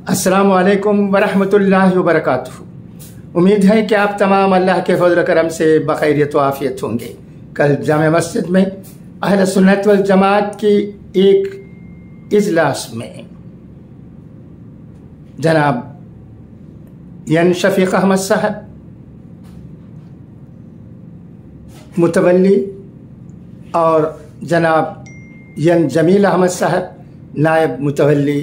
अस्सलामु अलैकुम वरहमतुल्लाहि वबरकातुहू। उम्मीद है कि आप तमाम अल्लाह के फज़ल करम से बखैरियत व आफियत होंगे। कल जामे मस्जिद में अहले सुन्नत वल जमात की एक इजलास में जनाब यन शफीक अहमद साहब मुतवल्ली और जनाब यन जमील अहमद साहब नायब मुतवल्ली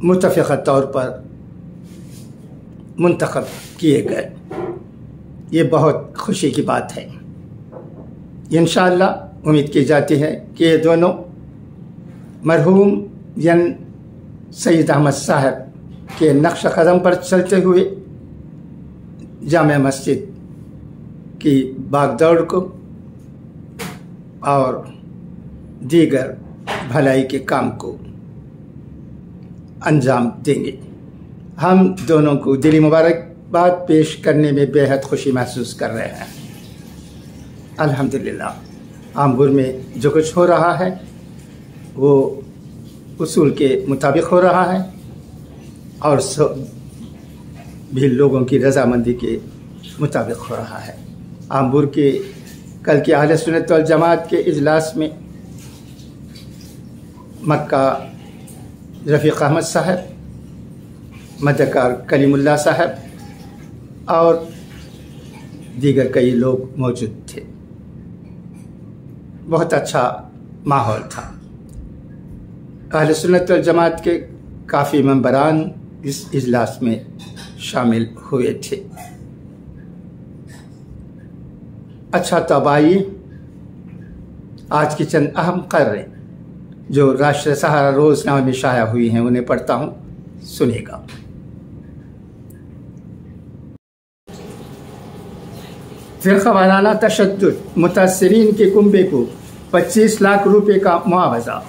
मुतफ़िक़ा तौर पर मुंतखब किए गए। ये बहुत खुशी की बात है। इंशाअल्लाह उम्मीद की जाती है कि ये दोनों मरहूम यन सईद अहमद साहब के नक्श कदम पर चलते हुए जामे मस्जिद की बागदौड़ को और दीगर भलाई के काम को अंजाम देंगे। हम दोनों को दिली मुबारकबाद पेश करने में बेहद खुशी महसूस कर रहे हैं। अल्हम्दुलिल्लाह आमपुर में जो कुछ हो रहा है वो उसूल के मुताबिक हो रहा है और सब भी लोगों की रजामंदी के मुताबिक हो रहा है। आमपुर के कल के अहले सुन्नत वल जमात के इजलास में मक्का रफ़ीक अहमद साहब, मदकार कलीमुल्लाह साहब और दीगर कई लोग मौजूद थे। बहुत अच्छा माहौल था। अहले सुन्नत वल जमात के काफ़ी मेंबरान इस इजलास में शामिल हुए थे। अच्छा, तो अब आइए आज की चंद अहम खबरें जो राष्ट्रीय सहारा रोजनामे में शाया हुई हैं उन्हें पढ़ता हूं, सुनिएगा। फ़िरक़ा वाराना तशद्दुद, मुतासिरीन के कुंबे को 25 लाख रुपए का मुआवजा।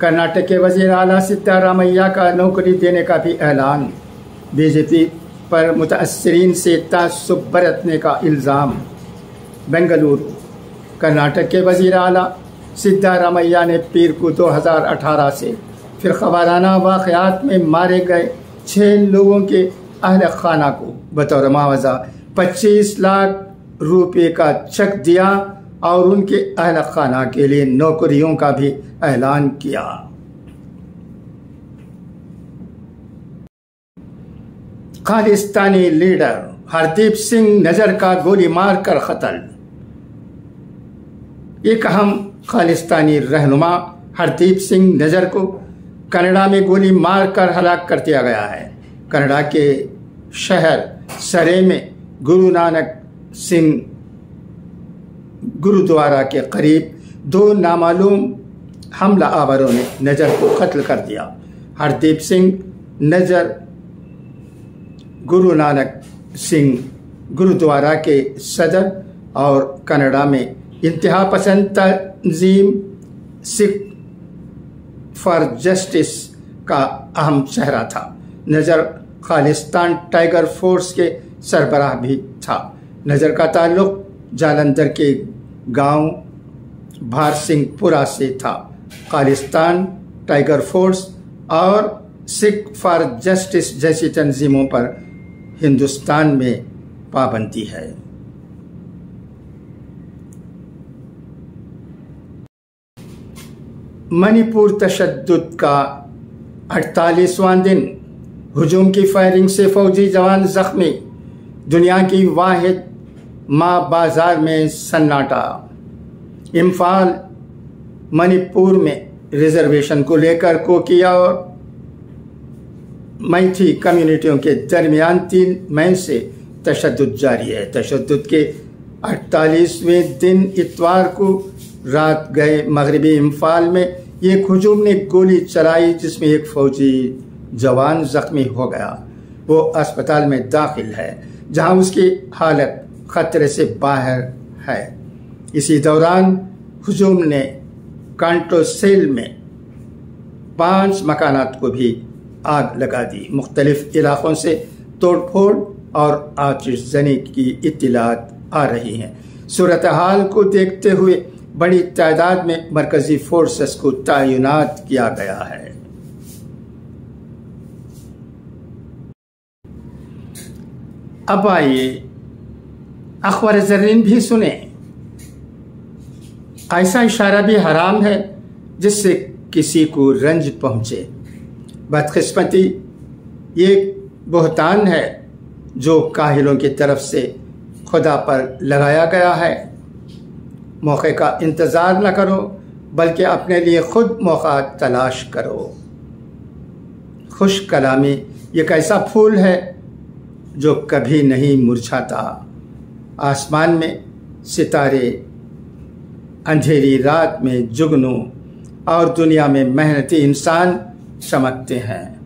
कर्नाटक के वज़ीर आला सिद्धारामैया का नौकरी देने का भी ऐलान। बीजेपी पर मुतासिरीन से तासुब बरतने का इल्ज़ाम। बेंगलुरु, कर्नाटक के वज़ीर आला सिद्धारामैया ने पीर को 2018 से फ़िरक़ा वाराना वाक़यात में मारे गए 6 लोगों के अहल खाना को बतौर मुआवजा 25 लाख रुपए का चेक दिया और उनके अहल खाना के लिए नौकरियों का भी ऐलान किया। खालिस्तानी लीडर हरदीप सिंह नजर का गोली मारकर कत्ल। एक अहम खालिस्तानी रहनुमा हरदीप सिंह नजर को कनाडा में गोली मारकर हलाक कर दिया गया है। कनाडा के शहर सरे में गुरु नानक सिंह गुरुद्वारा के करीब 2 नामालूम हमला आवरों ने नजर को कत्ल कर दिया। हरदीप सिंह नजर गुरु नानक सिंह गुरुद्वारा के सदर और कनाडा में इंतहा पसंद तंजीम सिख फॉर जस्टिस का अहम चेहरा था। नजर खालिस्तान टाइगर फोर्स के सरबराह भी था। नजर का ताल्लुक जालंधर के गांव भारसिंहपुरा से था। खालिस्तान टाइगर फोर्स और सिख फॉर जस्टिस जैसी तंजीमों पर हिंदुस्तान में पाबंदी है। मणिपुर तशद्दुद का 48वां दिन। हुजूम की फायरिंग से फौजी जवान जख्मी। दुनिया की वाहिद माँ बाजार में सन्नाटा। इम्फाल मणिपुर में रिजर्वेशन को लेकर कोकिया और मैथी कम्युनिटियों के दरमियान 3 मई से तशद्दुद जारी है। तशद्दुद के 48वें दिन इतवार को रात गए मगरबी इम्फाल में एक हुजूम ने गोली चलाई जिसमें एक फौजी जवान जख्मी हो गया। वो अस्पताल में दाखिल है जहां उसकी हालत खतरे से बाहर है। इसी दौरान हुजूम ने कांटोसेल में 5 मकानात को भी आग लगा दी। मुख्तलिफ इलाकों से तोड़फोड़ और आतिशज़नी की इत्तिलात आ रही हैं। सूरत हाल को देखते हुए बड़ी तादाद में मरकजी फोर्सेस को तैनात किया गया है। अब आइए अखबार ज़र्रीन भी सुने। ऐसा इशारा भी हराम है जिससे किसी को रंज पहुंचे। बदकिस्मती ये बुहतान है जो काहिलों की तरफ से खुदा पर लगाया गया है। मौके का इंतज़ार न करो बल्कि अपने लिए खुद मौका तलाश करो। खुश कलामी एक ऐसा फूल है जो कभी नहीं मुरझाता। आसमान में सितारे अंधेरी रात में जुगनू और दुनिया में मेहनती इंसान चमकते हैं।